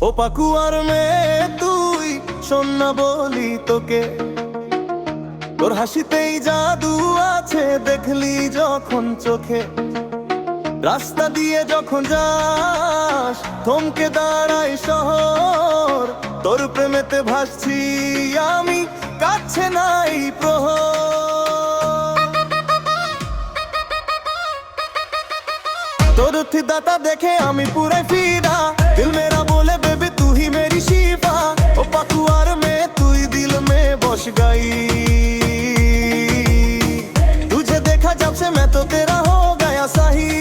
ও পাকুয়ার মেয়ে তুই, শোন না বলি তোকে, তোর হাসিতেই জাদু আছে দেখলি যখন চোখে। রাস্তা দিয়ে যখন যাস থমকে দাঁড়াই শহর, তোর প্রেমেতে ভাসছি আমি, কাছে নাই প্রহর। তোর দাতা দেখে আমি পুরাই ফিদা, দিল মেরা बोले बेबी तू ही मेरी शिफा। ओ पकुआर में तू ही दिल में बस गई, तुझे देखा जब से मैं तो तेरा हो गया सही।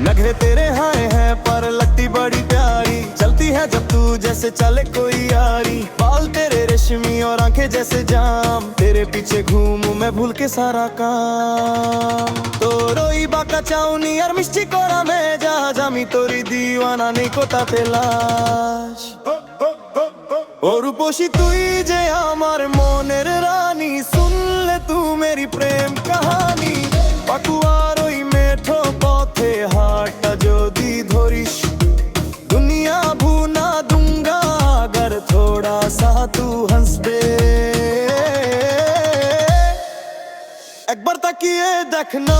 नखरे तेरे हाय हैं पर लगती बड़ी प्यारी, चलती है जब तू जैसे चले कोई यारी। बाल तेरे रेशमी और आंखें जैसे जाम, तेरे पीछे घूमूं मैं भूल के सारा काम। तो रोई बाका चाउनी और मिष्टी कोरा में जा जामी, तोरी दीवाना नहीं कोता तेलाश। और रूपोशी तुई जे आमार मोनेर रानी, सुन ले तू मेरी प्रेम कहानी। पाकुआर ओई मेठो पथे हाटा जोदी धरिस, दुनिया भूना दूंगा अगर थोड़ा सा तू हंस दे। एक बार ताकिए देखना।